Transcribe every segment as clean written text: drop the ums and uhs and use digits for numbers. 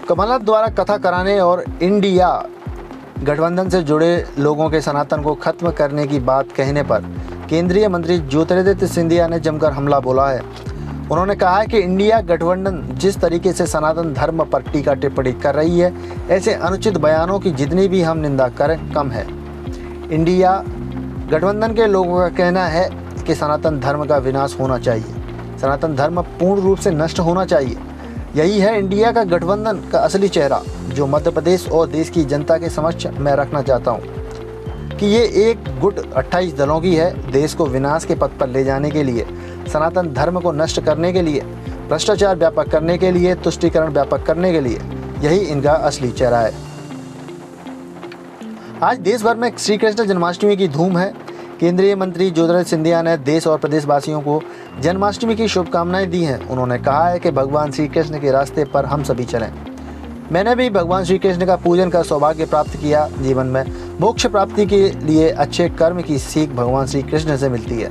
कमलनाथ द्वारा कथा कराने और इंडिया गठबंधन से जुड़े लोगों के सनातन को खत्म करने की बात कहने पर केंद्रीय मंत्री ज्योतिरादित्य सिंधिया ने जमकर हमला बोला है। उन्होंने कहा है कि इंडिया गठबंधन जिस तरीके से सनातन धर्म पर टीका टिप्पणी कर रही है, ऐसे अनुचित बयानों की जितनी भी हम निंदा करें कम है। इंडिया गठबंधन के लोगों का कहना है कि सनातन धर्म का विनाश होना चाहिए, सनातन धर्म पूर्ण रूप से नष्ट होना चाहिए। यही है इंडिया का गठबंधन का असली चेहरा, जो मध्य प्रदेश और देश की जनता के समक्ष मैं रखना चाहता हूँ कि ये एक गुट 28 दलों की है। देश को विनाश के पथ पर ले जाने के लिए, सनातन धर्म को नष्ट करने के लिए, भ्रष्टाचार व्यापक करने के लिए, तुष्टीकरण व्यापक करने के लिए, यही इनका असली चेहरा है। आज देश भर में श्री कृष्ण जन्माष्टमी की धूम है। केंद्रीय मंत्री ज्योतिरादित्य सिंधिया ने देश और प्रदेशवासियों को जन्माष्टमी की शुभकामनाएं दी हैं। उन्होंने कहा है कि भगवान श्री कृष्ण के रास्ते पर हम सभी चलें। मैंने भी भगवान श्री कृष्ण का पूजन कर सौभाग्य प्राप्त किया। जीवन में मोक्ष प्राप्ति के लिए अच्छे कर्म की सीख भगवान श्री कृष्ण से मिलती है।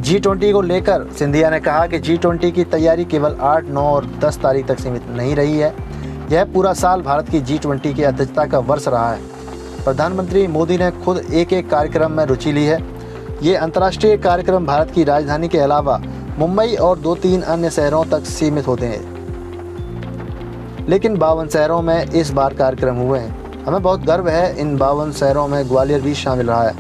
G20 को लेकर सिंधिया ने कहा कि G20 की तैयारी केवल 8, 9 और 10 तारीख तक सीमित नहीं रही है। यह पूरा साल भारत की G20 की अध्यक्षता का वर्ष रहा है। प्रधानमंत्री मोदी ने खुद एक कार्यक्रम में रुचि ली है। ये अंतर्राष्ट्रीय कार्यक्रम भारत की राजधानी के अलावा मुंबई और 2-3 अन्य शहरों तक सीमित होते हैं, लेकिन 52 शहरों में इस बार कार्यक्रम हुए हैं। हमें बहुत गर्व है, इन 52 शहरों में ग्वालियर भी शामिल रहा है।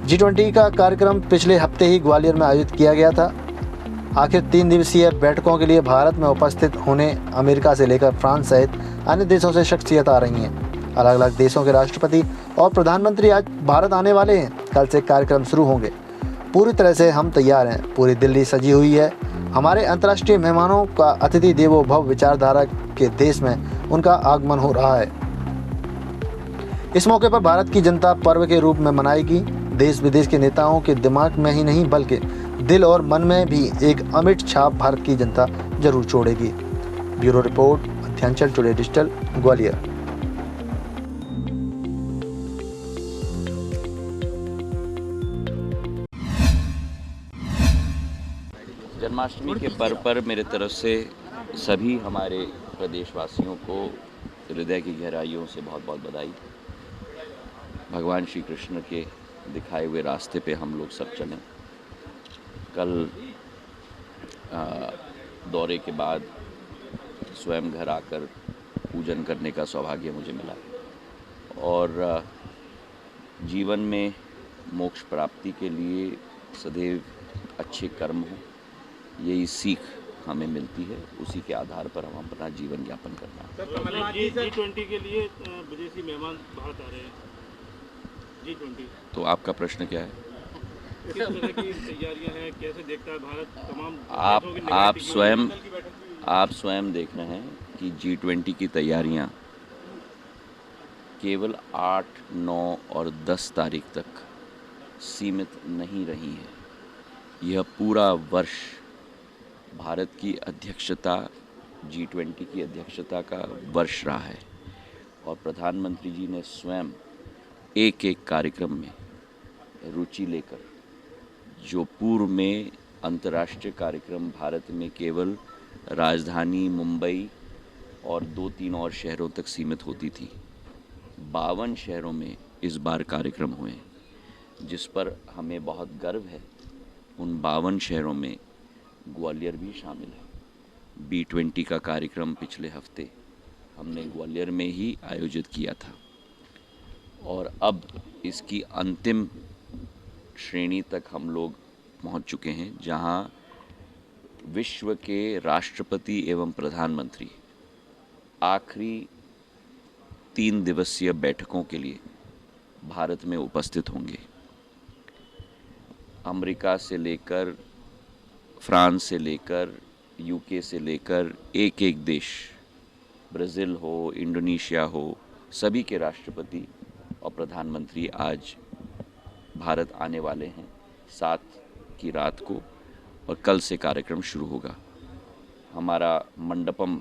G20 का कार्यक्रम पिछले हफ्ते ही ग्वालियर में आयोजित किया गया था। आखिर 3 दिवसीय बैठकों के लिए भारत में उपस्थित होने अमेरिका से लेकर फ्रांस सहित अन्य देशों से शख्सियत आ रही हैं। अलग अलग देशों के राष्ट्रपति और प्रधानमंत्री आज भारत आने वाले हैं। कल से कार्यक्रम शुरू होंगे। पूरी तरह से हम तैयार हैं। पूरी दिल्ली सजी हुई है। हमारे अंतर्राष्ट्रीय मेहमानों का अतिथि देवो भव विचारधारा के देश में उनका आगमन हो रहा है। इस मौके पर भारत की जनता पर्व के रूप में मनाएगी। देश विदेश के नेताओं के दिमाग में ही नहीं बल्कि दिल और मन में भी एक अमिट छाप भारत की जनता जरूर छोड़ेगी। Bureau report, Madhyanchal today digital, Gwalior. Janmashtami के पर्व पर मेरे तरफ से सभी हमारे प्रदेशवासियों को हृदय की गहराइयों से बहुत बहुत बधाई। भगवान श्री कृष्ण के दिखाए हुए रास्ते पे हम लोग सब चलें। कल दौरे के बाद स्वयं घर आकर पूजन करने का सौभाग्य मुझे मिला और जीवन में मोक्ष प्राप्ति के लिए सदैव अच्छे कर्म हो, यही सीख हमें मिलती है। उसी के आधार पर हम अपना जीवन यापन करना है। G20 के लिए विदेशी मेहमान भारत आ रहे हैं। G20 तो आपका प्रश्न क्या है? किस तरह की तैयारियां हैं, कैसे देखता है भारत तमाम आप स्वयं देख रहे हैं कि G20 की तैयारियां केवल 8, 9 और 10 तारीख तक सीमित नहीं रही है। यह पूरा वर्ष भारत की अध्यक्षता, G20 की अध्यक्षता का वर्ष रहा है और प्रधानमंत्री जी ने स्वयं एक कार्यक्रम में रुचि लेकर, जो पूर्व में अंतर्राष्ट्रीय कार्यक्रम भारत में केवल राजधानी मुंबई और 2-3 और शहरों तक सीमित होती थी, 52 शहरों में इस बार कार्यक्रम हुए, जिस पर हमें बहुत गर्व है। उन 52 शहरों में ग्वालियर भी शामिल है। B20 का कार्यक्रम पिछले हफ्ते हमने ग्वालियर में ही आयोजित किया था और अब इसकी अंतिम श्रेणी तक हम लोग पहुंच चुके हैं, जहां विश्व के राष्ट्रपति एवं प्रधानमंत्री आखिरी 3 दिवसीय बैठकों के लिए भारत में उपस्थित होंगे। अमेरिका से लेकर, फ्रांस से लेकर, UK से लेकर एक देश, ब्राज़ील हो, इंडोनेशिया हो, सभी के राष्ट्रपति और प्रधानमंत्री आज भारत आने वाले हैं 7 की रात को और कल से कार्यक्रम शुरू होगा। हमारा मंडपम,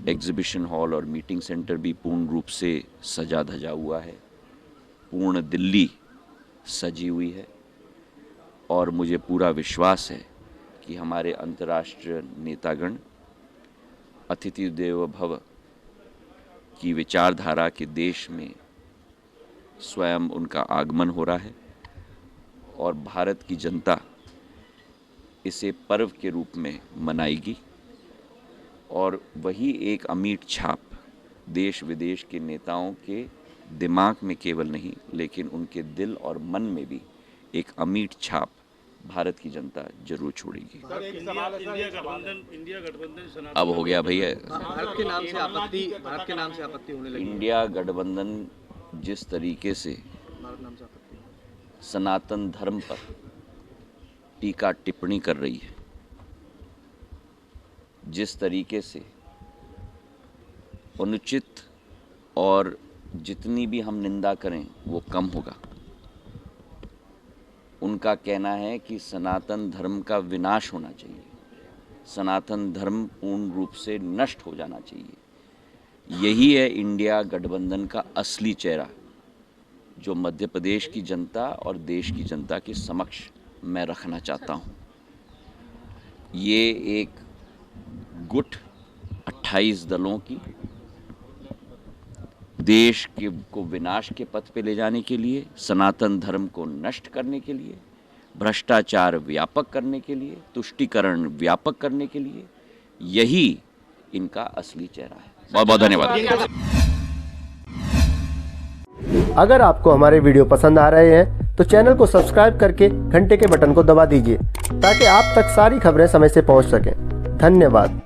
एग्जीबिशन हॉल और मीटिंग सेंटर भी पूर्ण रूप से सजा धजा हुआ है। पूर्ण दिल्ली सजी हुई है और मुझे पूरा विश्वास है कि हमारे अंतर्राष्ट्रीय नेतागण अतिथि देवो भव की विचारधारा के देश में स्वयं उनका आगमन हो रहा है और भारत की जनता इसे पर्व के रूप में मनाएगी और वही एक अमिट छाप देश विदेश के नेताओं के दिमाग में केवल नहीं लेकिन उनके दिल और मन में भी एक अमिट छाप भारत की जनता जरूर छोड़ेगी। इंडिया गठबंधन सनातन अब हो गया भैया, भारत के नाम से आपत्ति होने लगी। इंडिया गठबंधन जिस तरीके से भारत नाम से आपत्ति सनातन धर्म पर टीका टिप्पणी कर रही है, जिस तरीके से अनुचित और जितनी भी हम निंदा करें वो कम होगा। उनका कहना है कि सनातन धर्म का विनाश होना चाहिए, सनातन धर्म पूर्ण रूप से नष्ट हो जाना चाहिए। यही है इंडिया गठबंधन का असली चेहरा जो मध्य प्रदेश की जनता और देश की जनता के समक्ष मैं रखना चाहता हूँ। ये एक गुट 28 दलों की देश के को विनाश के पथ पे ले जाने के लिए, सनातन धर्म को नष्ट करने के लिए, भ्रष्टाचार व्यापक करने के लिए, तुष्टीकरण व्यापक करने के लिए, यही इनका असली चेहरा है। बहुत बहुत धन्यवाद। अगर आपको हमारे वीडियो पसंद आ रहे हैं तो चैनल को सब्सक्राइब करके घंटे के बटन को दबा दीजिए ताकि आप तक सारी खबरें समय से पहुंच सकें। धन्यवाद।